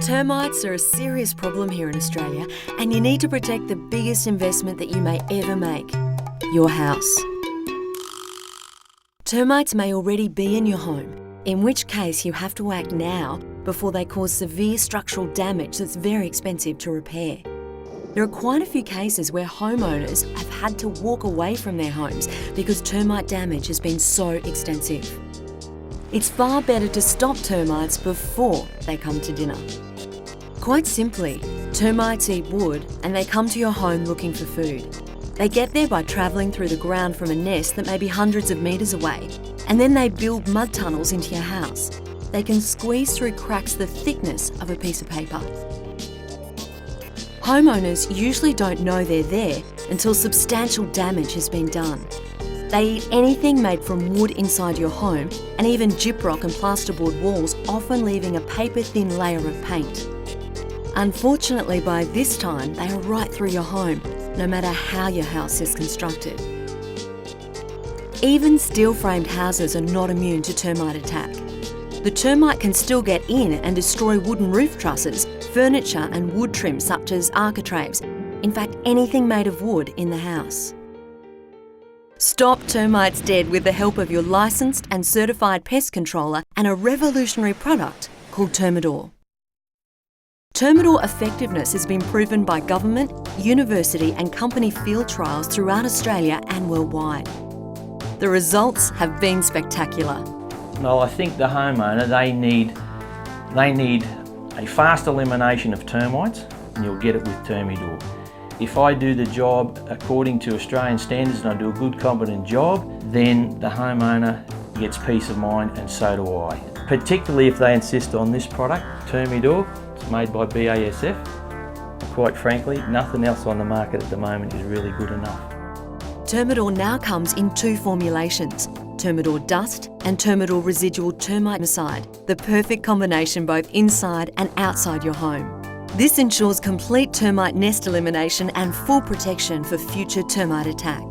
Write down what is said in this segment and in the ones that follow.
Termites are a serious problem here in Australia, and you need to protect the biggest investment that you may ever make, your house. Termites may already be in your home, in which case you have to act now before they cause severe structural damage that's very expensive to repair. There are quite a few cases where homeowners have had to walk away from their homes because termite damage has been so extensive. It's far better to stop termites before they come to dinner. Quite simply, termites eat wood and they come to your home looking for food. They get there by travelling through the ground from a nest that may be hundreds of metres away, and then they build mud tunnels into your house. They can squeeze through cracks the thickness of a piece of paper. Homeowners usually don't know they're there until substantial damage has been done. They eat anything made from wood inside your home, and even gyprock and plasterboard walls, often leaving a paper-thin layer of paint. Unfortunately, by this time, they are right through your home, no matter how your house is constructed. Even steel-framed houses are not immune to termite attack. The termite can still get in and destroy wooden roof trusses, furniture and wood trim such as architraves, in fact anything made of wood in the house. Stop termites dead with the help of your licensed and certified pest controller and a revolutionary product called Termidor. Termidor effectiveness has been proven by government, university and company field trials throughout Australia and worldwide. The results have been spectacular. Well, I think the homeowner, they need a fast elimination of termites, and you'll get it with Termidor. If I do the job according to Australian standards and I do a good, competent job, then the homeowner gets peace of mind, and so do I. Particularly if they insist on this product, Termidor. It's made by BASF. Quite frankly, nothing else on the market at the moment is really good enough. Termidor now comes in 2 formulations, Termidor Dust and Termidor Residual Termiticide, the perfect combination both inside and outside your home. This ensures complete termite nest elimination and full protection for future termite attack.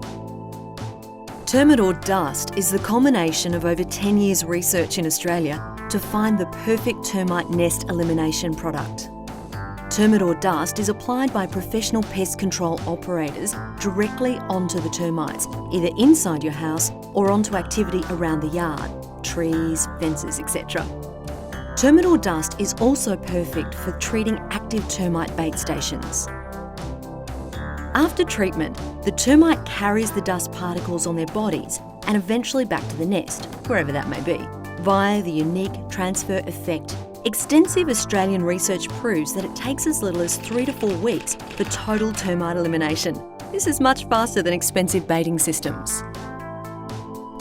Termidor Dust is the culmination of over 10 years' research in Australia to find the perfect termite nest elimination product. Termidor Dust is applied by professional pest control operators directly onto the termites, either inside your house or onto activity around the yard, trees, fences, etc. Termidor Dust is also perfect for treating active termite bait stations. After treatment, the termite carries the dust particles on their bodies and eventually back to the nest, wherever that may be, via the unique transfer effect. Extensive Australian research proves that it takes as little as 3 to 4 weeks for total termite elimination. This is much faster than expensive baiting systems.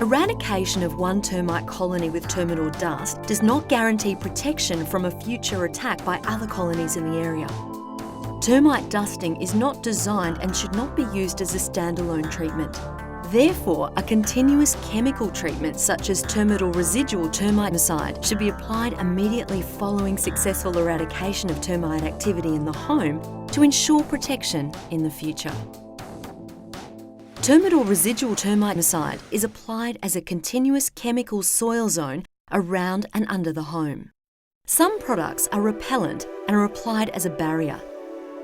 Eradication of one termite colony with Termidor Dust does not guarantee protection from a future attack by other colonies in the area. Termite dusting is not designed and should not be used as a standalone treatment. Therefore, a continuous chemical treatment such as Termidor Residual Termiticide should be applied immediately following successful eradication of termite activity in the home to ensure protection in the future. Termidor Residual Termiticide is applied as a continuous chemical soil zone around and under the home. Some products are repellent and are applied as a barrier.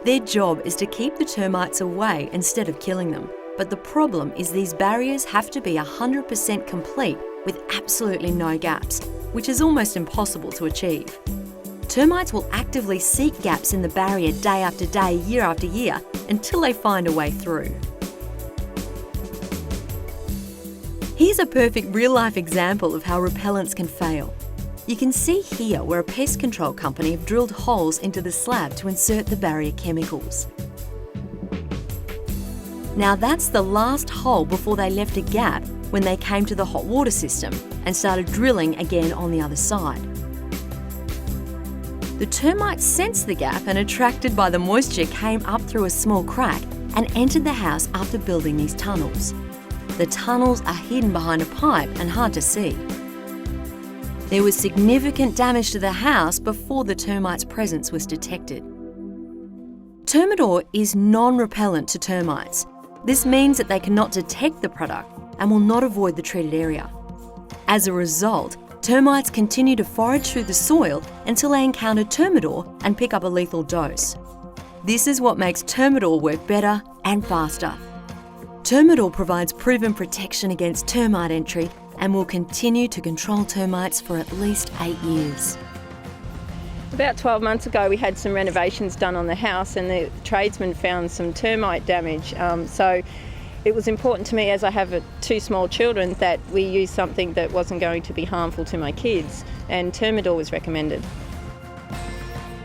Their job is to keep the termites away instead of killing them. But the problem is these barriers have to be 100% complete with absolutely no gaps, which is almost impossible to achieve. Termites will actively seek gaps in the barrier day after day, year after year, until they find a way through. Here's a perfect real-life example of how repellents can fail. You can see here where a pest control company have drilled holes into the slab to insert the barrier chemicals. Now that's the last hole before they left a gap when they came to the hot water system and started drilling again on the other side. The termites sensed the gap and, attracted by the moisture, came up through a small crack and entered the house after building these tunnels. The tunnels are hidden behind a pipe and hard to see. There was significant damage to the house before the termites' presence was detected. Termidor is non-repellent to termites. This means that they cannot detect the product and will not avoid the treated area. As a result, Termites continue to forage through the soil until they encounter Termidor and pick up a lethal dose. This is what makes Termidor work better and faster. Termidor provides proven protection against termite entry and will continue to control termites for at least 8 years. About 12 months ago we had some renovations done on the house and the tradesman found some termite damage. So it was important to me, as I have 2 small children, that we use something that wasn't going to be harmful to my kids, and Termidor was recommended.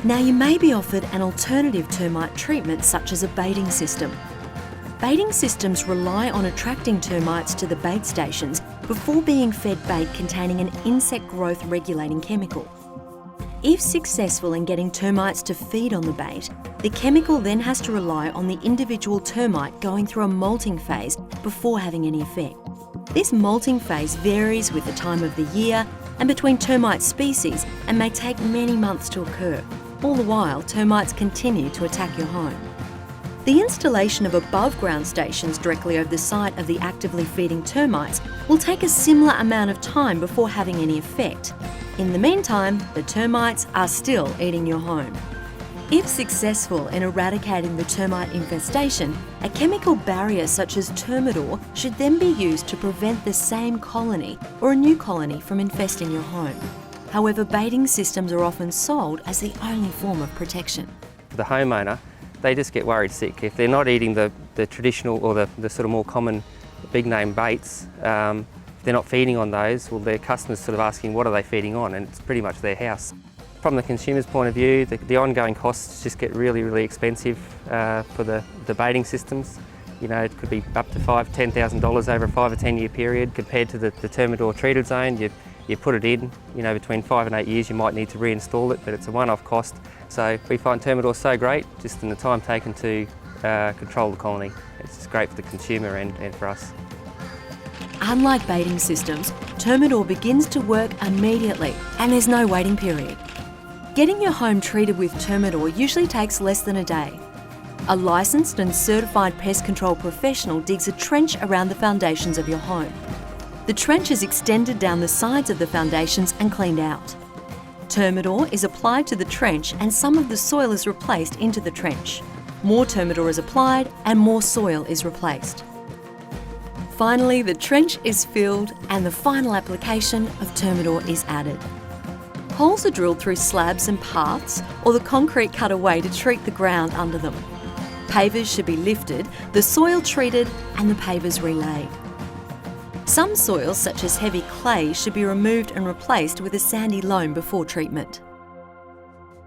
Now you may be offered an alternative termite treatment such as a baiting system. Baiting systems rely on attracting termites to the bait stations before being fed bait containing an insect growth regulating chemical. If successful in getting termites to feed on the bait, the chemical then has to rely on the individual termite going through a molting phase before having any effect. This molting phase varies with the time of the year and between termite species and may take many months to occur. All the while, termites continue to attack your home. The installation of above-ground stations directly over the site of the actively feeding termites will take a similar amount of time before having any effect. In the meantime, the termites are still eating your home. If successful in eradicating the termite infestation, a chemical barrier such as Termidor should then be used to prevent the same colony or a new colony from infesting your home. However, baiting systems are often sold as the only form of protection. The homeowner, they just get worried sick. If they're not eating the traditional or the sort of more common big name baits, if they're not feeding on those, well, their customers sort of asking what are they feeding on, and it's pretty much their house. From the consumer's point of view, the ongoing costs just get really, really expensive for the baiting systems. You know, it could be up to $5,000 to $10,000 over a 5 or 10 year period compared to the Termidor treated zone. You put it in, you know, between 5 and 8 years you might need to reinstall it, but it's a one-off cost. So we find Termidor so great just in the time taken to control the colony. It's just great for the consumer and for us. Unlike baiting systems, Termidor begins to work immediately and there's no waiting period. Getting your home treated with Termidor usually takes less than a day. A licensed and certified pest control professional digs a trench around the foundations of your home. The trench is extended down the sides of the foundations and cleaned out. Termidor is applied to the trench and some of the soil is replaced into the trench. More Termidor is applied and more soil is replaced. Finally, the trench is filled and the final application of Termidor is added. Holes are drilled through slabs and paths or the concrete cut away to treat the ground under them. Pavers should be lifted, the soil treated and the pavers relaid. Some soils, such as heavy clay, should be removed and replaced with a sandy loam before treatment.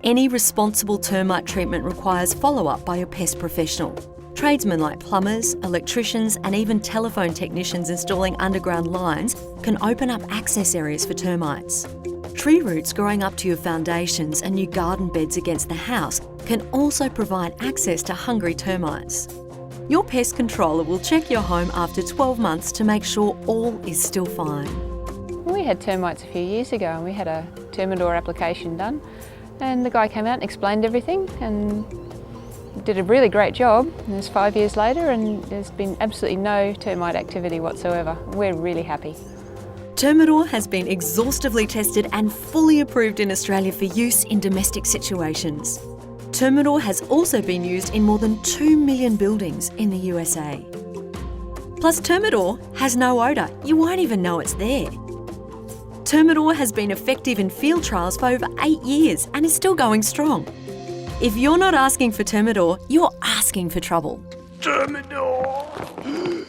Any responsible termite treatment requires follow-up by your pest professional. Tradesmen like plumbers, electricians and even telephone technicians installing underground lines can open up access areas for termites. Tree roots growing up to your foundations and new garden beds against the house can also provide access to hungry termites. Your pest controller will check your home after 12 months to make sure all is still fine. We had termites a few years ago and we had a Termidor application done, and the guy came out and explained everything and did a really great job. And it's 5 years later and there's been absolutely no termite activity whatsoever. We're really happy. Termidor has been exhaustively tested and fully approved in Australia for use in domestic situations. Termidor has also been used in more than 2 million buildings in the USA. Plus, Termidor has no odour. You won't even know it's there. Termidor has been effective in field trials for over 8 years and is still going strong. If you're not asking for Termidor, you're asking for trouble. Termidor!